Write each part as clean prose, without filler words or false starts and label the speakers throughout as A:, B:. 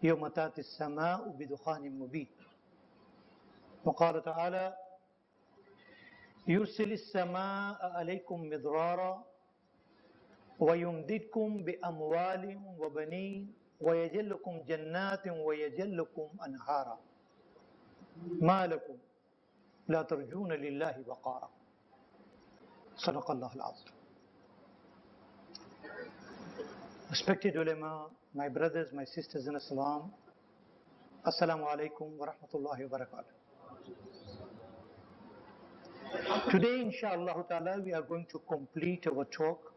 A: يوم تأتي السماء بدخان مبين. وقال تعالى يرسل السماء عليكم مدرارا ويمددكم بأموال وبنين ويجعل لكم جنات ويجعل لكم أنهارا ما لكم لا ترجون لله وقارا. صدق الله العظيم. Respected ulama, my brothers, my sisters in Islam, Assalamu alaikum wa rahmatullahi wa barakatuh. Today, inshallah ta'ala, we are going to complete our talk,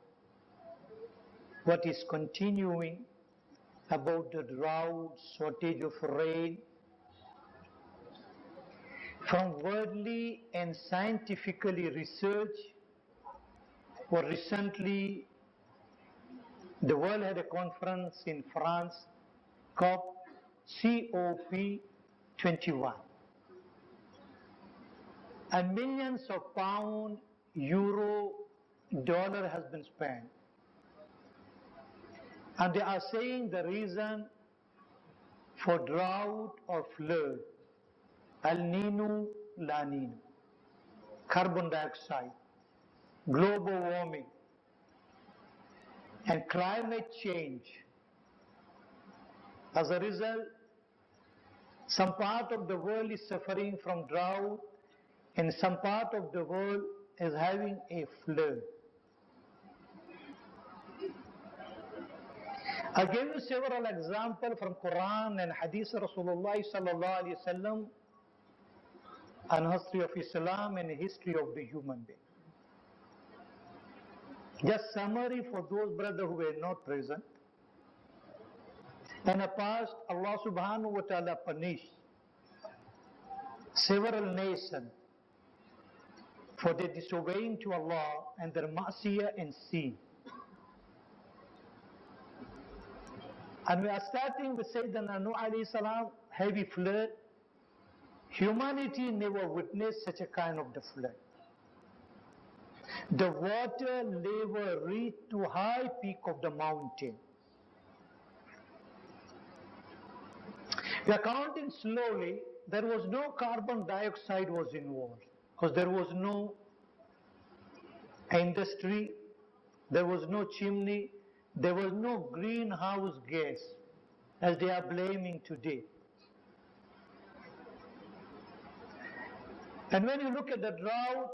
A: what is continuing about the drought, shortage of rain, from worldly and scientifically research. Or recently, the world had a conference in France, COP21, and millions of pounds, euro, dollar has been spent, and they are saying the reason for drought or flood, El Nino, La Nino, carbon dioxide, global warming, and climate change. As a result, some part of the world is suffering from drought and some part of the world is having a flood. I gave you several examples from Quran and Hadith Rasulullah sallallahu alaihi wasallam and history of Islam and history of the human being. Just summary for those brothers who were not present. In the past, Allah subhanahu wa ta'ala punished several nations for their disobeying to Allah and their ma'siyah and sin. And we are starting with Sayyidina Nuh alayhi salam, heavy flood. Humanity never witnessed such a kind of the flood. The water level reached to high peak of the mountain. We are counting slowly. There was no carbon dioxide was involved because there was no industry, there was no chimney, there was no greenhouse gas as they are blaming today. And when you look at the drought,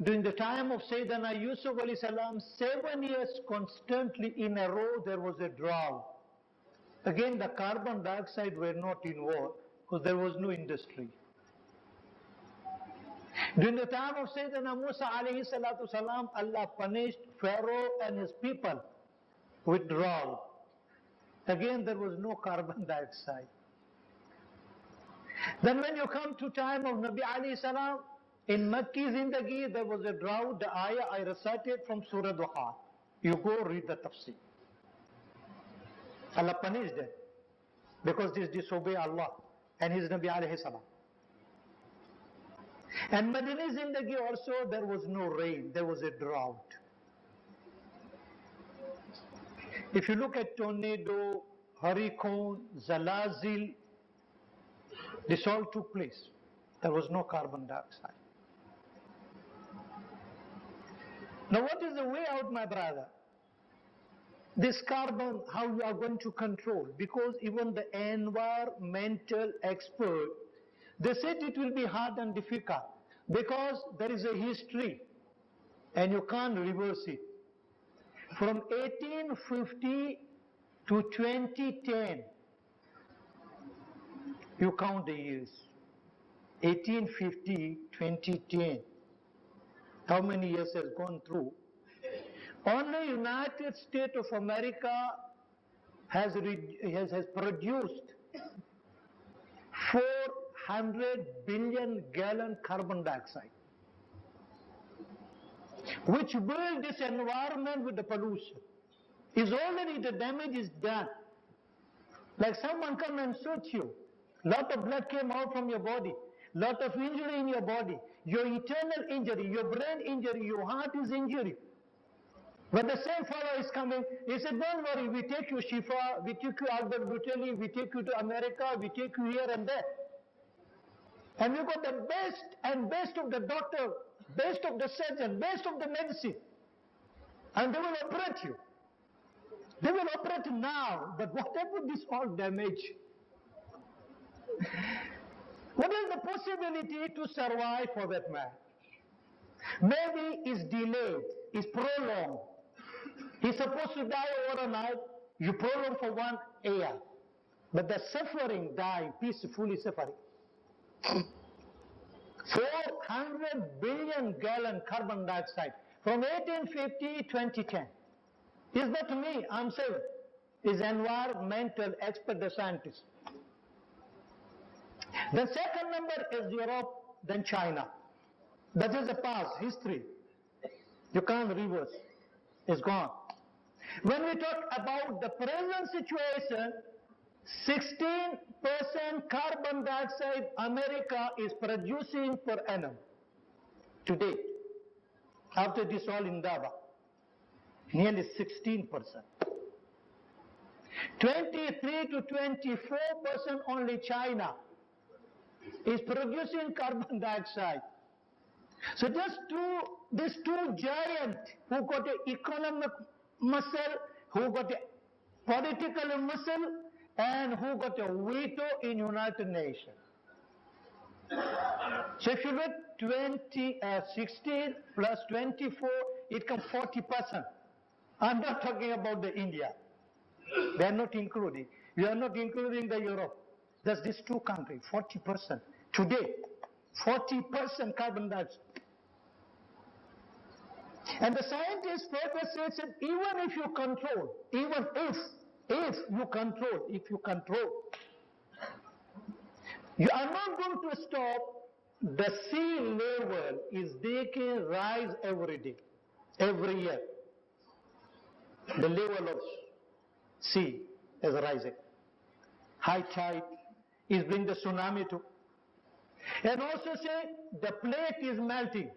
A: during the time of Sayyidina Yusuf alayhi salam, 7 years constantly in a row there was a drought. Again, the carbon dioxide were not involved because there was no industry. During the time of Sayyidina Musa alayhi salatu salam, Allah punished Pharaoh and his people with drought. Again, there was no carbon dioxide. Then when you come to time of Nabi alayhi salam, in Makki Zindagi, there was a drought. The ayah I recited from Surah Duha. You go read the tafsir. Allah punished them because they disobey Allah and His Nabi alayhi salam. And Madini Zindagi also, there was no rain. There was a drought. If you look at tornado, hurricane, zalazil, this all took place. There was no carbon dioxide. Now what is the way out, my brother? This carbon, how you are going to control? Because even the environmental expert, they said it will be hard and difficult because there is a history and you can't reverse it. From 1850 to 2010, you count the years. 1850, 2010. How many years has gone through? Only United States of America has produced 400 billion gallon carbon dioxide, which build this environment with the pollution. Is already the damage is done. Like someone come and shoot you. Lot of blood came out from your body. Lot of injury in your body. Your internal injury, your brain injury, your heart is injury. When the same fellow is coming, he said, don't worry, we take you Shifa, we take you Albert Buteli, we take you to America, we take you here and there. And we got the best and best of the doctor, best of the surgeon, best of the medicine. And they will operate you. They will operate now, but whatever this all damage, what is the possibility to survive for that man? Maybe it's delayed, it's prolonged. He's supposed to die overnight, you prolong for 1 year. But the suffering die peacefully suffering. 400 billion gallon carbon dioxide from 1850 to 2010. Is that me? I'm saying. Is environmental expert, the scientist. The second number is Europe, then China. That is the past, history. You can't reverse. It's gone. When we talk about the present situation, 16% carbon dioxide America is producing per annum today. After this all in Durban, nearly 16%. 23 to 24% only China is producing carbon dioxide. So these two giants who got an economic muscle, who got a political muscle, and who got a veto in United Nations. So if you look 16 plus 24, it comes 40%. I'm not talking about the India. They are not including. We are not including the Europe. That's these two countries, 40%. Today, 40% carbon dioxide. And the scientists further says that even if you control, even if you control, you are not going to stop. The sea level is decay, rise every day, every year. The level of sea is rising. High tide is bringing the tsunami too. And also say the plate is melting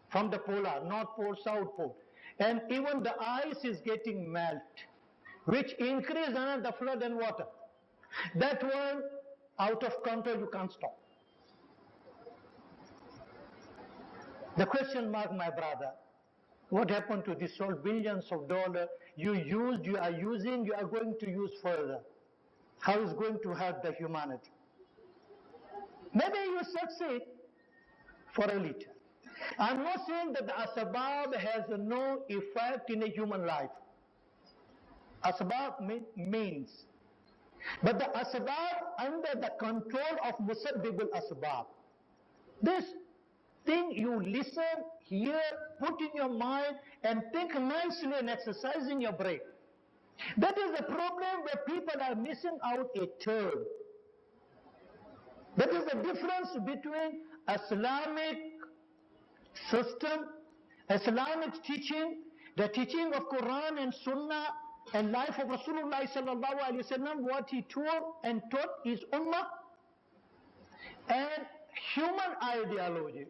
A: from the polar, North Pole, South Pole. And even the ice is getting melt, which increase the flood and water. That one, out of control, you can't stop. The question mark, my brother, what happened to this all billions of dollars you used, you are using, you are going to use further? How is going to help the humanity? Maybe you succeed for a little. I'm not saying that the asbab has no effect in a human life. Asbab means. But the asbab under the control of musabbibul asbab. This thing you listen, hear, put in your mind and think nicely and exercise in your brain. That is the problem where people are missing out a term. That is the difference between Islamic system, Islamic teaching, the teaching of Quran and Sunnah and life of Rasulullah sallallahu alaihi wasallam, what he taught and taught his ummah, and human ideology.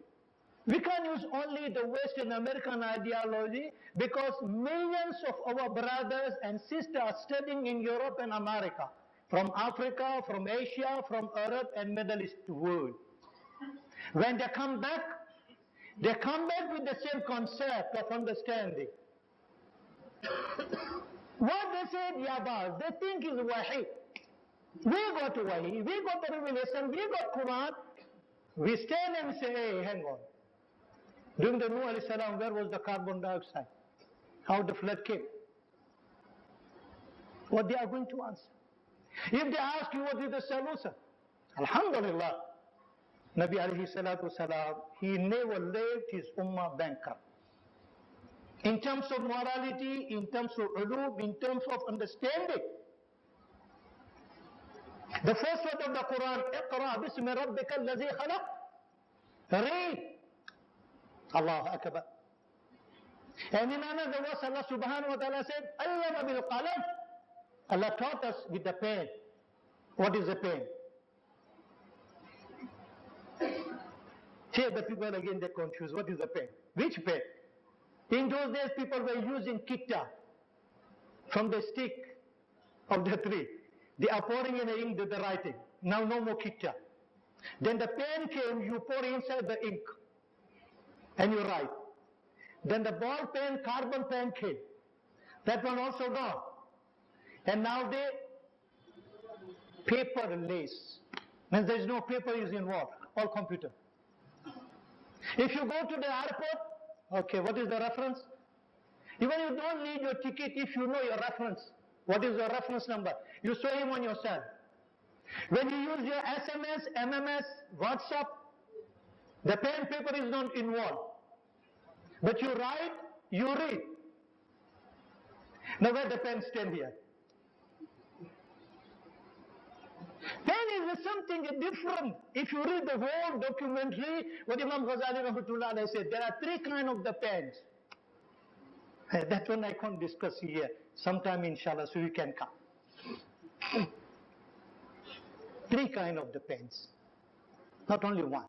A: We can use only the Western American ideology because millions of our brothers and sisters are studying in Europe and America, from Africa, from Asia, from Europe and Middle East world. When they come back with the same concept of understanding. What they said, Yabaz, they think is Wahi. We got Wahi, we got the revelation, we got Quran. We stand and say, hey, hang on. During the Nuh alayhi salam, where was the carbon dioxide? How the flood came? What they are going to answer? If they ask you what is the solution, Alhamdulillah, Nabi alayhi salatu salam, he never left his ummah bankrupt. In terms of morality, in terms of ulum, in terms of understanding. The first word of the Quran, Iqra bismi rabbika allazi khalaq. Read. Allahu Akbar. And in another verse, Allah subhanahu wa ta'ala said, Allama bil qalam. Allah taught us with the pen. What is the pen? Here the people again they confuse. What is the pen? Which pen? In those days, people were using kitta from the stick of the tree. They are pouring in the ink, the writing. Now no more kitta. Then the pen came, you pour inside the ink and you write. Then the ball pen, carbon pen came. That one also gone. And now they paperless. Means there is no paper is involved, all computer. If you go to the airport, okay, what is the reference? Even you don't need your ticket if you know your reference. What is your reference number? You show him on your cell. When you use your SMS, MMS, WhatsApp, the pen paper is not involved. But you write, you read. Now where the pen stand here? Pen is something different. If you read the whole documentary, what Imam Ghazali Rahmatullah said, there are three kinds of the pens. That one I can't discuss here. Sometime inshallah, so you can come. Three kinds of the pens, not only one.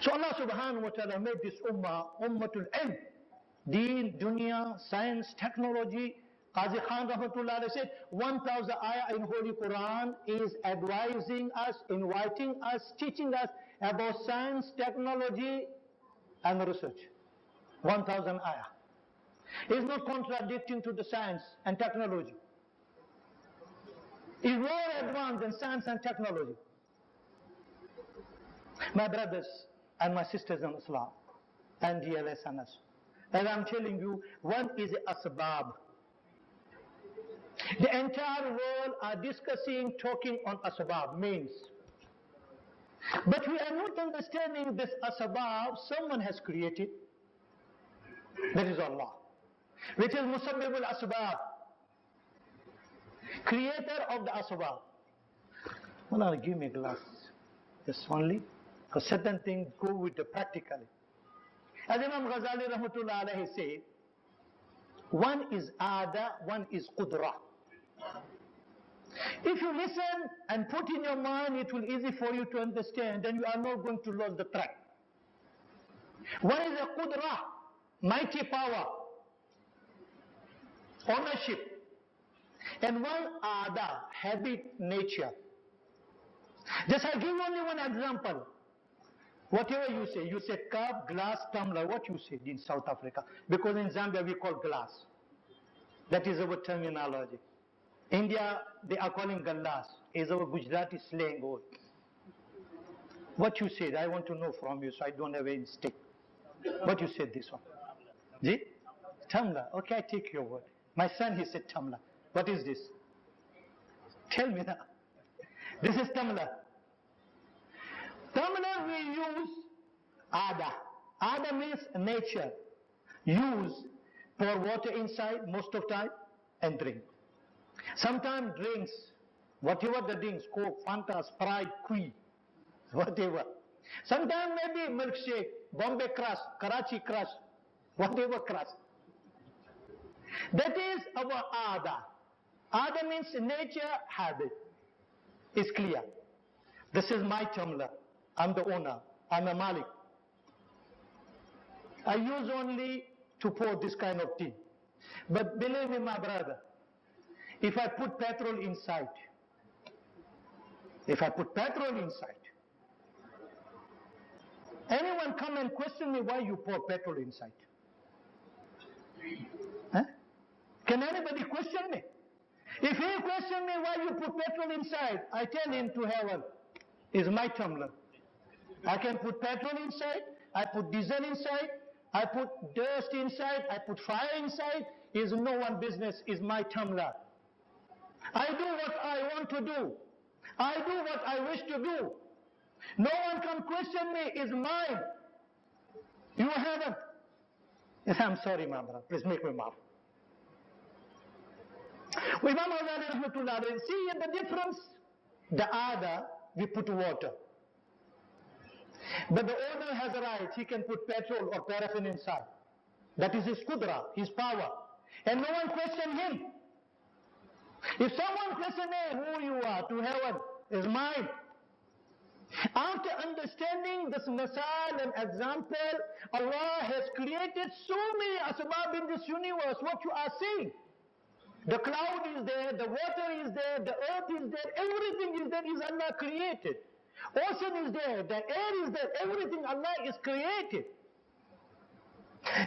A: So Allah subhanahu wa ta'ala made this ummah, ummatul ilm, deen, dunya, science, technology. Qazi Khan Rahmatullah said, 1,000 ayah in Holy Quran is advising us, inviting us, teaching us about science, technology and research. 1,000 ayah. It's not contradicting to the science and technology. It's more advanced than science and technology. My brothers and my sisters in Islam and dear listeners, as I'm telling you, one is asbab. The entire world are discussing, talking on asbab, means. But we are not understanding this asbab someone has created. That is Allah, which is Musabbibul Asbab, creator of the asbab. Well, give me a glass, just only, because certain things go with the practically. As Imam Ghazali Rahmatullah alayhi said, one is ada, one is qudra. If you listen and put in your mind, it will easy for you to understand, then you are not going to lose the track. One is a qudra, mighty power, ownership, and one ada, habit, nature. Just I'll give only one example. Whatever you say cup, glass, tumbler, what you say in South Africa, because in Zambia we call glass. That is our terminology. India, they are calling gallas, is our Gujarati slang word. What you said, I want to know from you, so I don't have any mistake. What you said this one? Ji? Tumbler. Okay, I take your word. My son, he said tumbler. What is this? Tell me now. This is tumbler. Tumbler we use ada. Ada means nature. Use, pour water inside most of time and drink. Sometimes drinks, whatever the drinks, Coke, Fanta, Sprite, Kui, whatever. Sometimes maybe milkshake, Bombay Crush, Karachi Crush, whatever crush. That is our ada. Ada means nature, habit. It's clear. This is my tumbler. I'm the owner. I'm a Malik. I use only to pour this kind of tea. But believe me, my brother, if I put petrol inside, anyone come and question me why you pour petrol inside? Huh? Can anybody question me? If he question me why you put petrol inside, I tell him to heaven is my tumbler. I can put petrol inside, I put diesel inside, I put dust inside, I put fire inside, is no one business, is my tumbler. I do what I want to do. I do what I wish to do. No one can question me, is mine. You haven't. Yes, I'm sorry, my brother. Please make me laugh. Imam Ghazali Rahmatullah, see the difference? The other, we put water. But the owner has a right, he can put petrol or paraffin inside. That is his qudra, his power. And no one question him. If someone question me who you are to heaven is mine. After understanding this misal and example, Allah has created so many asbab in this universe, what you are seeing. The cloud is there, the water is there, the earth is there, everything is there, is Allah created. Ocean is there, the air is there, everything Allah is created.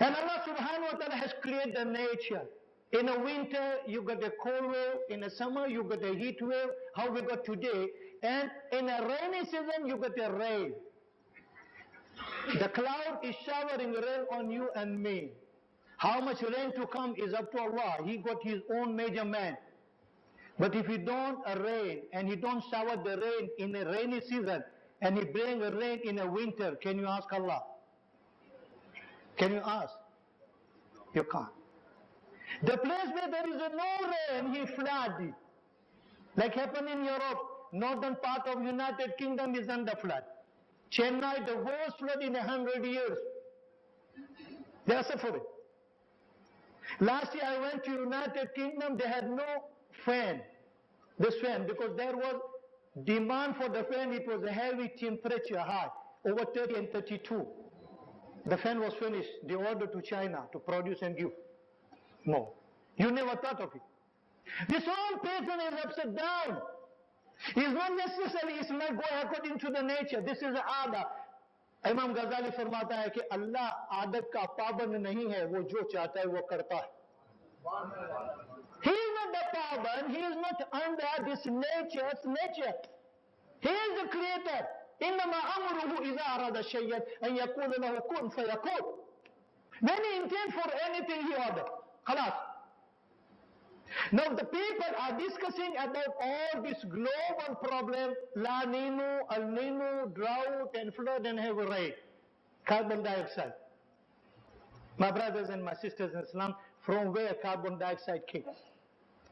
A: And Allah subhanahu wa ta'ala has created the nature. In a winter, you got a cold wave. In a summer, you got a heat wave, how we got today. And in a rainy season, you got a rain. The cloud is showering rain on you and me. How much rain to come is up to Allah. He got his own measurement. But if he don't rain, and he don't shower the rain in a rainy season, and he bring a rain in a winter, can you ask Allah? Can you ask? You can't. The place where there is no rain, he flooded. Like happened in Europe, northern part of United Kingdom is under flood. Chennai, the worst flood in 100 years. They are suffering. Last year I went to United Kingdom, they had no fan. This fan, because there was demand for the fan, it was a heavy temperature high, over 30 and 32. The fan was finished, they ordered to China to produce and give. No. You never thought of it. This whole pattern is upside down. It's not necessarily it's not going according to the nature. This is aada. इमाम गजाली फरमाता है कि अल्लाह आदत का पाबंद नहीं है, वो जो चाहता है वो करता है. He is not the paban, he is not under this nature's nature. He is the creator. إنما أمره إذا أراد شيئا أن يقول له كن فيكون. When he intends for anything, he orders. خلاص. Now the people are discussing about all this global problem, La Nino, El Nino, drought and flood and heavy rain, carbon dioxide. My brothers and my sisters in Islam, from where carbon dioxide came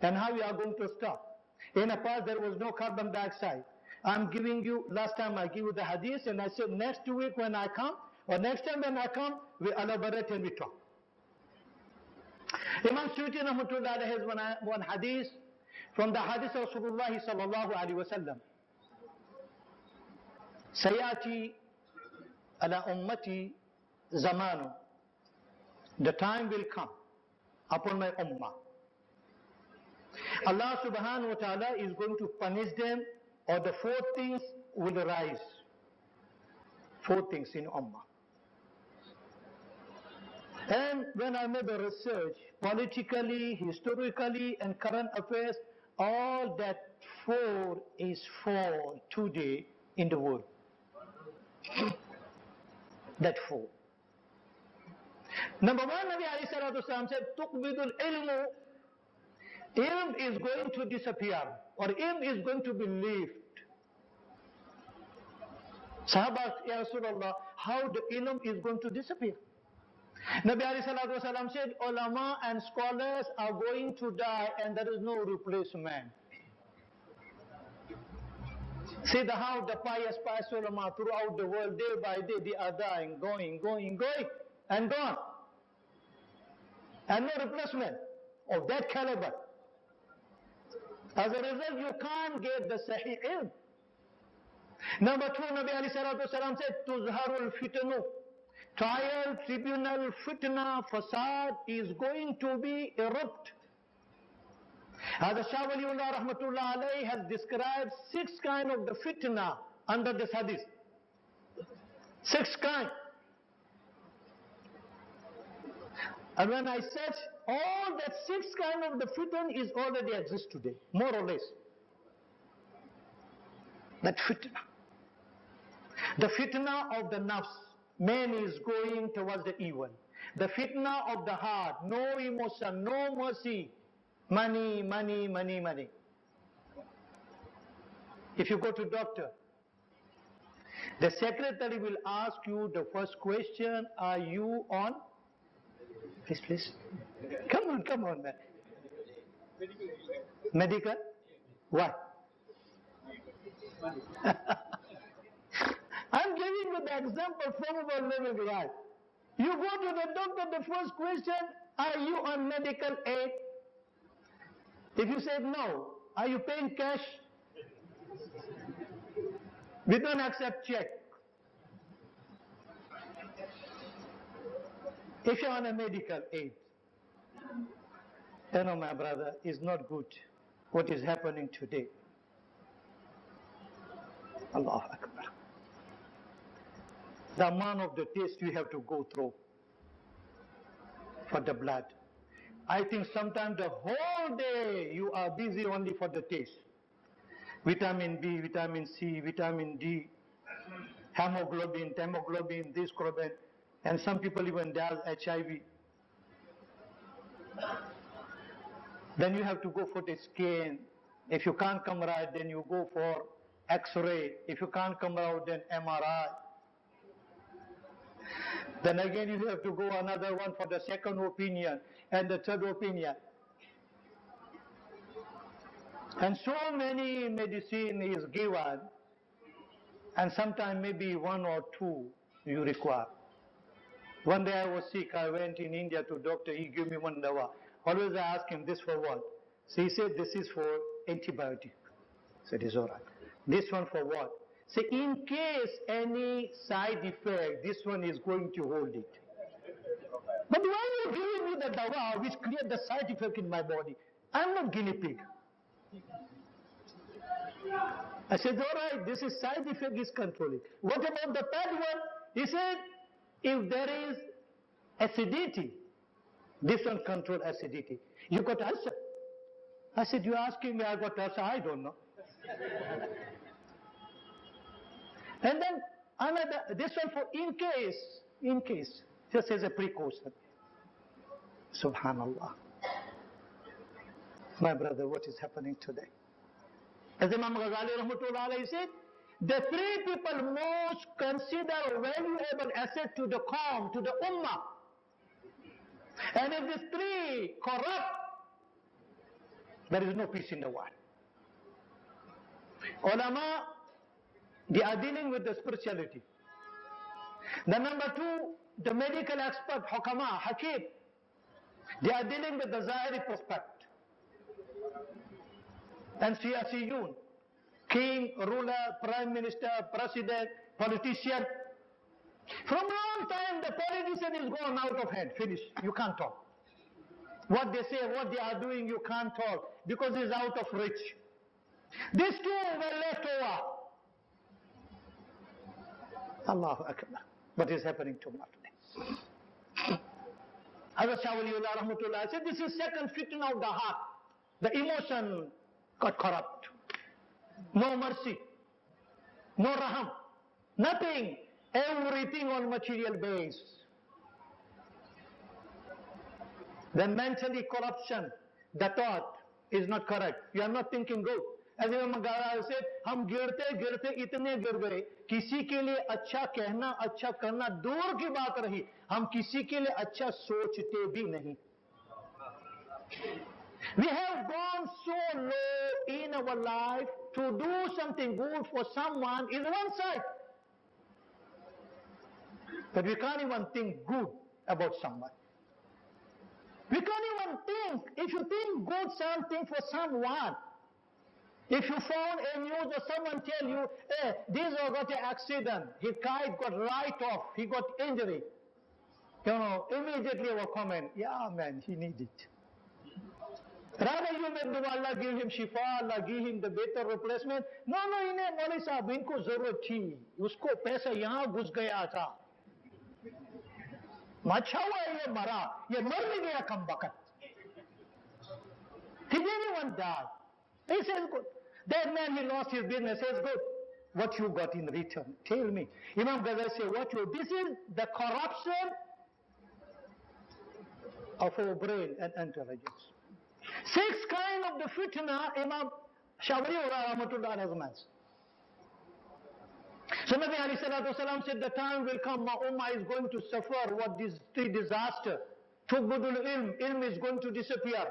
A: and how we are going to stop. In the past there was no carbon dioxide. I'm giving you, last time I gave you the hadith and I said next week when I come, or next time when I come, we elaborate and we talk. Imam Suyuti Rahmatullah has one hadith from the hadith of Rasulullah sallallahu alayhi wa sallam. Sayati ala ummati zamanu. The time will come upon my ummah. Allah subhanahu wa ta'ala is going to punish them, or the four things will rise. Four things in ummah. And when I made the research, politically, historically, and current affairs, all that four is for today in the world. That four. Number one, Nabi alayhi salatu wasalam said, Tuqbidul ilmu. Ilm is going to disappear, or ilm is going to be left. Sahaba, Ya Rasulullah, how the ilm is going to disappear? Nabi alayhi salatu wasalam said, ulama and scholars are going to die and there is no replacement. See how the pious ulama throughout the world, day by day, they are dying, going, and gone. And no replacement of that caliber. As a result, you can't get the sahih ilm. Number two, Nabi alayhi salatu wasalam said, tuzharul fitnu. Trial, tribunal, fitna, fasad is going to be erupt. As the Shah Waliullah Rahmatullah alayhi has described 6 kinds of the fitna under this hadith. 6 kinds. And when I search, all that 6 kinds of the fitna is already exist today, more or less. That fitna. The fitna of the nafs. Man is going towards the evil. The fitna of the heart, no emotion, no mercy. Money, money, money, money. If you go to doctor, the secretary will ask you the first question, are you on? Please. Come on, man. Medical? What? I'm giving you the example from our living life. You go to the doctor, the first question, are you on medical aid? If you said no, are you paying cash? We don't accept check. If you're on a medical aid, you know, my brother, is not good what is happening today. Allahu Akbar. The amount of the test you have to go through for the blood. I think sometimes the whole day you are busy only for the test. Vitamin B, vitamin C, vitamin D, hemoglobin, this globin, and some people even die of HIV. Then you have to go for the scan. If you can't come right, then you go for X-ray. If you can't come out, then MRI. Then again you have to go another one for the second opinion and the third opinion. And so many medicine is given, and sometimes maybe one or two you require. One day I was sick, I went in India to doctor, he gave me one dawa. Always I ask him, this for what? So he said, this is for antibiotic. I said, it's alright. This one for what? So in case any side effect, this one is going to hold it. But why are you giving me the dawa which creates the side effect in my body? I'm not guinea pig. I said, alright, this is side effect is controlling. What about the third one? He said, if there is acidity, this one control acidity. You got ulcer. I said, you're asking me I got ulcer, I don't know. And then another, this one for in case, just as a precaution. Subhanallah. My brother, what is happening today? As Imam Ghazali Rahmatullah alayhi said, the three people most consider valuable asset to the qawm, to the ummah. And if these three corrupt, there is no peace in the world. Ulama, they are dealing with the spirituality. The number two, the medical expert, hukama, hakim, they are dealing with the zahiri prospect. And siyasiyun, king, ruler, prime minister, president, politician. From long time, the politician is gone out of hand, finished. You can't talk. What they say, what they are doing, you can't talk because it's out of reach. These two were left over. Allahu Akbar. What is happening to today? Hazrat Shah Waliullah Rahmatullah said, this is second fitna of the heart. The emotion got corrupt. No mercy. No raham. Nothing. Everything on material base. Then mentally corruption. The thought is not correct. You are not thinking good. As Imam Ghazali said, हम गिरते गिरते इतने गिर गए किसी के लिए अच्छा कहना अच्छा करना दूर की बात रही हम किसी के लिए अच्छा सोचते भी नहीं. We have gone so low in our life to do something good for someone is one side. But we can't even think good about someone. We can't even think, if you think good something for someone, if you found a news or someone tell you, hey, this guy got an accident, his kite got right off, he got injury. You know, immediately our comment, yeah man, he needs it. Rather you make dua, Allah give him shifa, Allah give him the better replacement. No, इन्हें मौलवी साहब इनको जरूरत थी, उसको पैसा यहाँ घुस गया था. अच्छा हुआ ये मरा, ये मर भी गया कम वक्त. Did anyone die? He says good. That man, he lost his business, says good. What you got in return? Tell me. Imam Ghazali says, what you, this is the corruption of our brain and intelligence. 6 kind of the fitna, Imam Shawriullah Rahmatullah has. So Nabi alayhi salatu wasalam said, the time will come, my ummah is going to suffer what these 3 disasters. Tubudul ilm is going to disappear.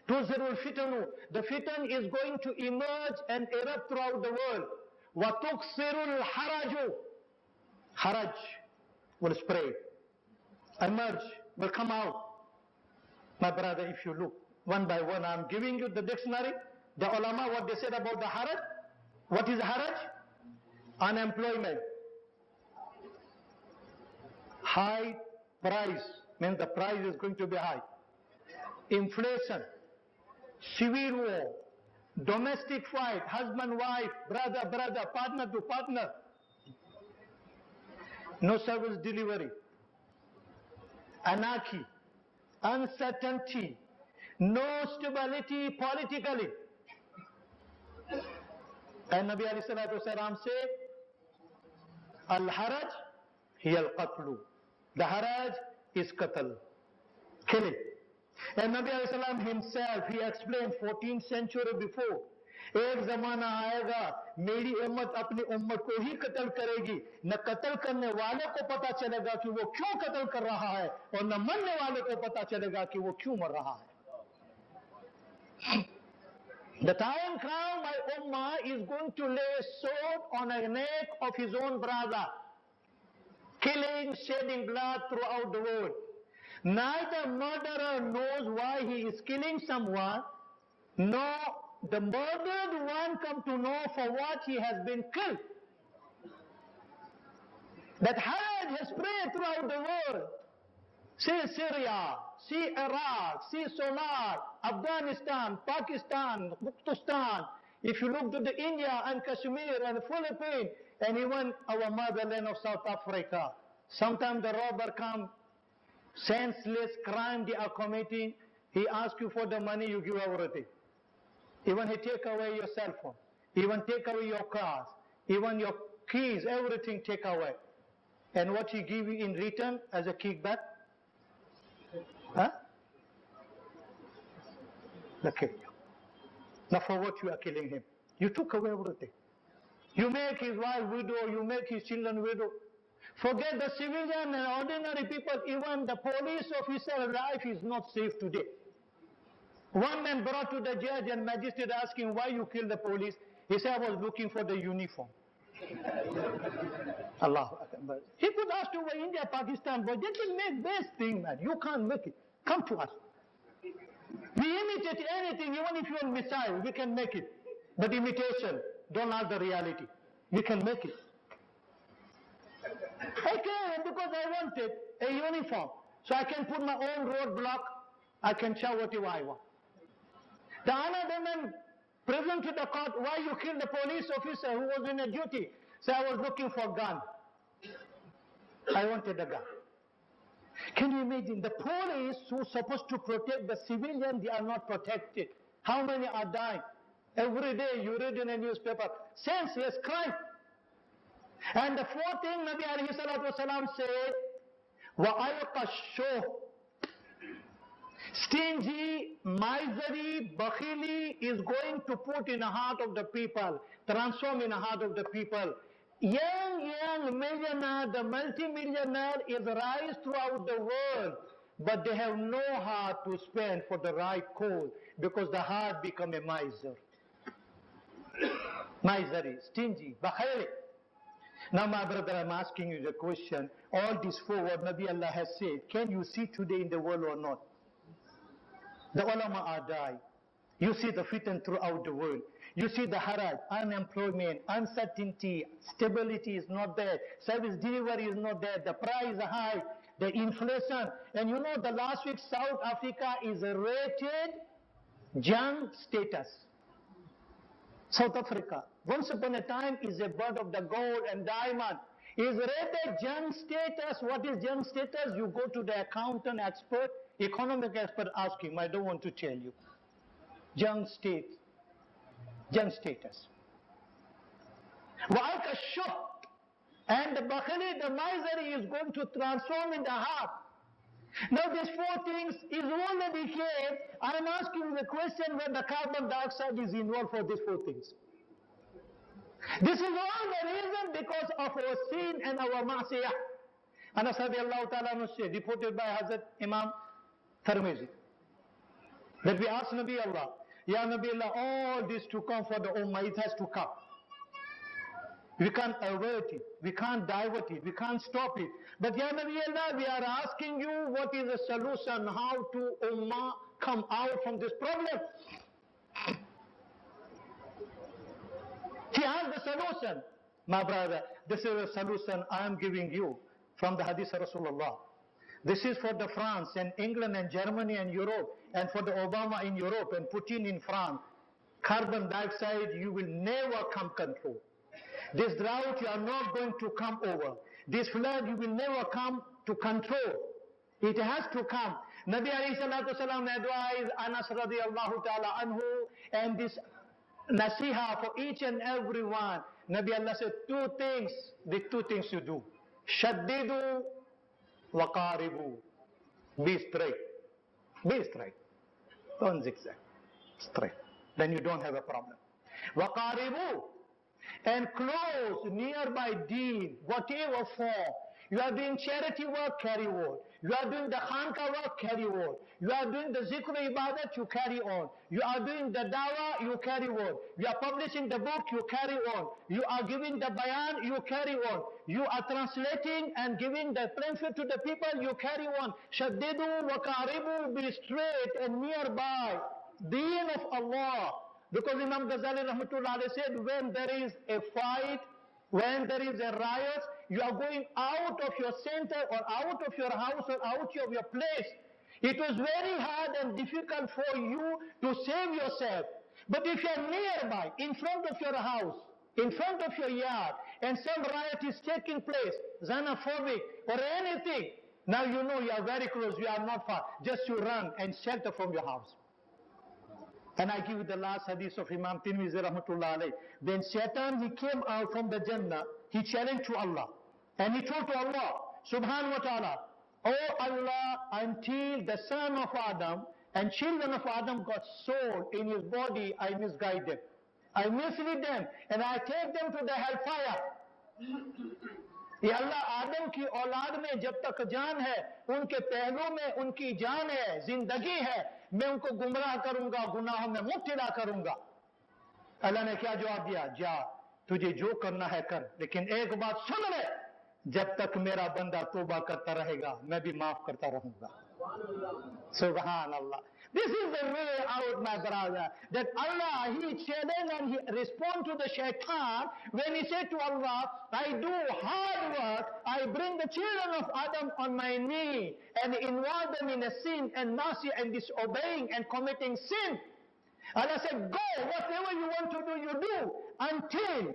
A: Tuzirul fitanu, the fitan is going to emerge and erupt throughout the world. Watuksirul haraju, haraj will spread, emerge, will come out. My brother, if you look one by one, I'm giving you the dictionary, the ulama, what they said about the haraj. What is haraj? unemployment, high price, means the price is going to be high, inflation, civil war, domestic fight, husband, wife, brother, partner to partner, no service delivery, anarchy, uncertainty, no stability politically. And Nabi alayhi salatu wasalam said, Al-Haraj hiya al-qatlu. The haraj is qatl, killing. And Nabi alayhi salam himself, he explained 14th century before, एक जमाना आएगा मेरी उम्मत अपनी उम्मत को ही कत्ल करेगी, न कत्ल करने वाले को पता चलेगा कि वो क्यों कत्ल कर रहा है, और न मरने वाले को पता चलेगा कि वो क्यों मर रहा है. The time comes, my ummah is going to lay a sword on the neck of his own brother, killing, shedding blood throughout the world. Neither murderer knows why he is killing someone, nor the murdered one come to know for what he has been killed. That Hajj has spread throughout the world. See Syria, see Iraq, see Somalia, Afghanistan, Pakistan, Pakistan. If you look to the India and Kashmir and the Philippines, and even our motherland of South Africa, sometimes the robber comes, senseless crime they are committing, he asks you for the money, you give everything. Even he take away your cell phone, even take away your cars, even your keys, everything take away. And what he give you in return as a kickback? Huh? The kill you. Now for what you are killing him? You took away everything. You make his wife widow, you make his children widow. Forget the civilian and ordinary people, even the police officer life is not safe today. One man brought to the judge and magistrate asking why you killed the police. He said, I was looking for the uniform. Allah Akbar. He could ask to India, Pakistan, but they can make this thing, man. You can't make it. Come to us. We imitate anything, even if you're a missile, we can make it. But imitation, don't ask the reality. We can make it. Okay, because I wanted a uniform. So I can put my own roadblock, I can shout whatever I want. The another man present to the court, why you killed the police officer who was in a duty? So I was looking for a gun. I wanted a gun. Can you imagine? The police who are supposed to protect the civilian, they are not protected. How many are dying? Every day you read in a newspaper, senseless crime. And the fourth thing Nabi alayhi salatu wasalam said, وَأَلْقَ الشُّهْ. Stingy, misery, bakhili is going to put in the heart of the people, transform in the heart of the people. Young millionaire, the multi-millionaire is rise throughout the world, but they have no heart to spend for the right cause, because the heart become a miser. Misery, stingy, bakhili. Now my brother, I'm asking you the question, all these four what Nabi Allah has said, can you see today in the world or not? The ulama are dying. You see the fitan throughout the world. You see the haraj, unemployment, uncertainty, stability is not there, service delivery is not there, the price is high, the inflation. And you know the last week South Africa is rated junk status. South Africa, once upon a time, is a bird of the gold and diamond. Is rated junk status. What is junk status? You go to the accountant expert, economic expert, ask him. I don't want to tell you. Junk state, junk status. Like a shock. And the bakhili, the misery is going to transform in the heart. Now these four things is already here. I am asking the question when the carbon dioxide is involved for these four things. This is all the reason because of our sin and our ma'siyah. Anas radiallahu ta'ala said, reported by Hazrat Imam Tirmidhi, that we asked Nabi Allah, Ya Nabi Allah, all this to come for the Ummah, it has to come. We can't avert it, we can't divert it, we can't stop it. But Ya Nabi Allah, we are asking you what is the solution, how to Ummah come out from this problem. He has the solution. My brother, this is a solution I am giving you from the Hadith of Rasulullah. This is for the France and England and Germany and Europe, and for the Obama in Europe and Putin in France. Carbon dioxide, you will never come control. This drought, you are not going to come over. This flood, you will never come to control. It has to come. Nabi alayhi salatu salam advised Anas radiallahu ta'ala anhu, and this nasiha for each and every one. Nabi Allah said two things, the two things you do. Shaddidu wa qaribu. Be straight. Be straight. Don't zigzag. Straight. Then you don't have a problem. Wa qaribu. And close, nearby deed, whatever form. You are doing charity work, carry on. You are doing the khanka work, carry on. You are doing the zikr ibadat, you carry on. You are doing the dawah, you carry on. You are publishing the book, you carry on. You are giving the bayan, you carry on. You are translating and giving the benefit to the people, you carry on. Shaddidu wa qaribu, be straight and nearby. Deen of Allah. Because Imam Ghazali rahmatullah said, when there is a fight, when there is a riot, you are going out of your center or out of your house or out of your place. It was very hard and difficult for you to save yourself. But if you are nearby, in front of your house, in front of your yard, and some riot is taking place, xenophobic or anything, now you know you are very close, you are not far. Just you run and shelter from your house. And I give you the last hadith of Imam Tirmidhi rahmatullah alayh. Then Shaitan, he came out from the Jannah, he challenged to Allah. And he told to Allah, subhanahu wa ta'ala, oh Allah, until the son of Adam and children of Adam got soul in his body, I misguide them. I mislead them and I take them to the hellfire. या अल्लाह आदम की औलाद में जब तक जान है, उनके पहलू में उनकी जान है, जिंदगी है, मैं उनको गुमराह करूंगा, गुनाहों में मुब्तला करूंगा। अल्लाह ने क्या जवाब दिया? जा, तुझे जो करना है कर, लेकिन एक बात सुन ले, जब तक मेरा बंदा तौबा करता रहेगा, मैं भी माफ करता रहूंगा। सुभान अल्लाह। This is the way out, my brother, that Allah, he challenged and he respond to the shaitan when he said to Allah, I do hard work, I bring the children of Adam on my knee and involve them in a sin and mercy and disobeying and committing sin. Allah said, go, whatever you want to do, you do, until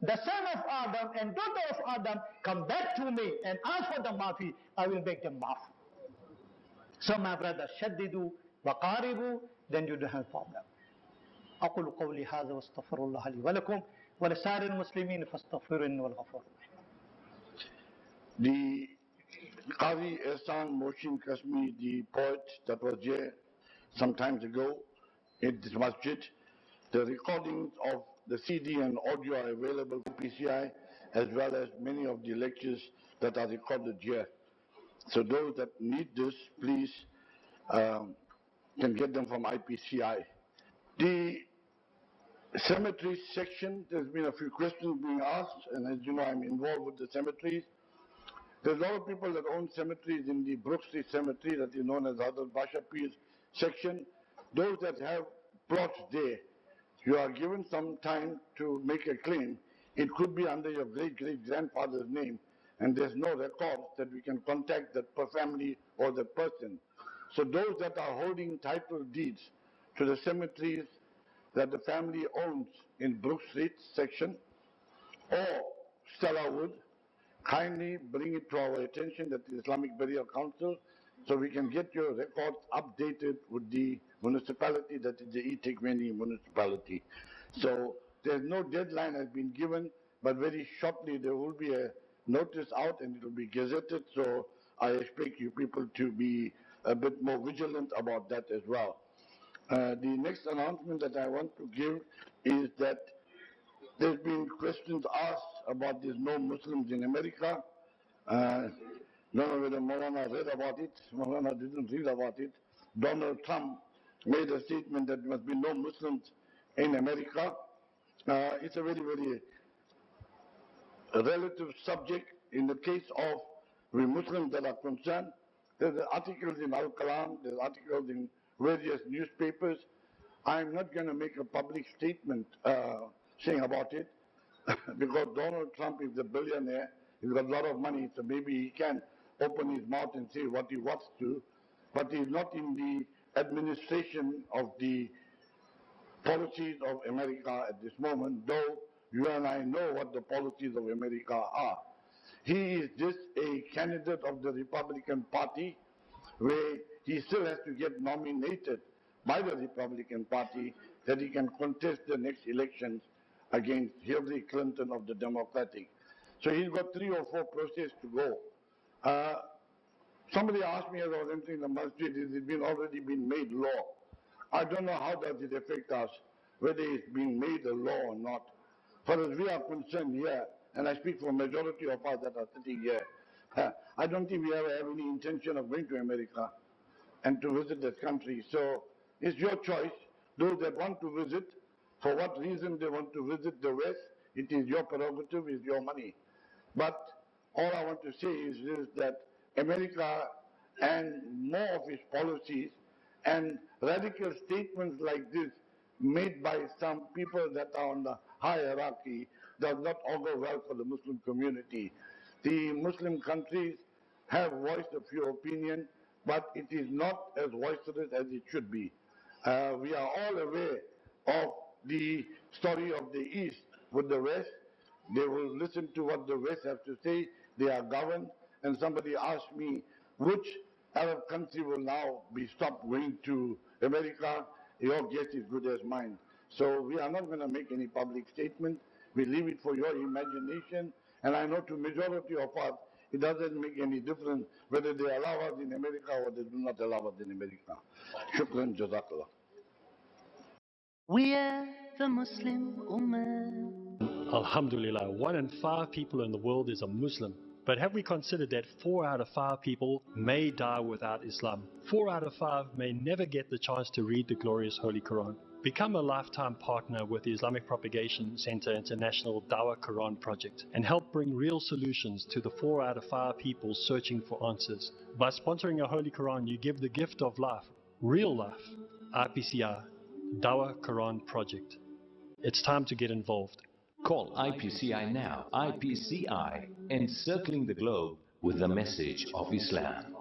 A: the son of Adam and daughter of Adam come back to me and ask for the maafi, I will make them maaf. So my brother, shaddidu وقاربوا, then you don't have problem. أقول قولي هذا واستغفر الله لي ولكم ولسائر المسلمين فاستغفروه إنه الغفور الرحيم.
B: The Qadi Ehsan Mohsin Kasmi, the poet that was here some time ago in this masjid, the recordings of the CD and audio are available on IPCI, as well as many of the lectures that are recorded here. So those that need this, please can get them from IPCI. The cemetery section, there's been a few questions being asked, and as you know, I'm involved with the cemeteries. There's a lot of people that own cemeteries in the Brook Street Cemetery that is known as Hazrat Basha Pir's section. Those that have plots there, you are given some time to make a claim. It could be under your great-great-grandfather's name, and there's no record that we can contact that per family or that person. So those that are holding title deeds to the cemeteries that the family owns in Brook Street section or Stella Wood, kindly bring it to our attention at the Islamic Burial Council so we can get your records updated with the municipality, that is the Etikweni municipality. So there's no deadline has been given, but very shortly there will be a notice out and it will be gazetted, so I expect you people to be a bit more vigilant about that as well. The next announcement that I want to give is that there's been questions asked about these no Muslims in America. Don't know whether Maulana read about it. Maulana didn't read about it. Donald Trump made a statement that there must be no Muslims in America. It's a very, very relative subject. In the case of the Muslims that are concerned, there's articles in Al-Qalam, there's articles in various newspapers. I'm not going to make a public statement saying about it. because Donald Trump is a billionaire, he's got a lot of money, so maybe he can open his mouth and say what he wants to, but he's not in the administration of the policies of America at this moment, though you and I know what the policies of America are. He is just a candidate of the Republican Party, where he still has to get nominated by the Republican Party that he can contest the next elections against Hillary Clinton of the Democratic. So he's got 3 or 4 processes to go. Somebody asked me as I was entering the masjid, is it already been made law? I don't know how does it affect us, whether it's been made a law or not. As far as we are concerned here, and I speak for majority of us that are sitting here, I don't think we ever have any intention of going to America and to visit that country. So it's your choice. Those that want to visit, for what reason they want to visit the West, it is your prerogative, it's your money. But all I want to say is that America and more of its policies and radical statements like this made by some people that are on the hierarchy does not augur well for the Muslim community. The Muslim countries have voiced a few opinion, but it is not as boisterous as it should be. We are all aware of the story of the East with the West. They will listen to what the West have to say. They are governed. And somebody asked me, which Arab country will now be stopped going to America? Your guess is good as mine. So we are not going to make any public statement. We leave it for your imagination. And I know to majority of us, it doesn't make any difference whether they allow us in America or they do not allow us in America. Shukran, Jazakallah.
C: We are the Muslim Ummah.
D: Alhamdulillah, 1 in 5 people in the world is a Muslim. But have we considered that 4 out of 5 people may die without Islam? 4 out of 5 may never get the chance to read the glorious Holy Quran. Become a lifetime partner with the Islamic Propagation Center International Dawah Quran Project and help bring real solutions to the 4 out of 5 people searching for answers. By sponsoring a Holy Quran, you give the gift of life, real life. IPCI, Dawah Quran Project. It's time to get involved.
E: Call IPCI now, IPCI, encircling the globe with the message of Islam.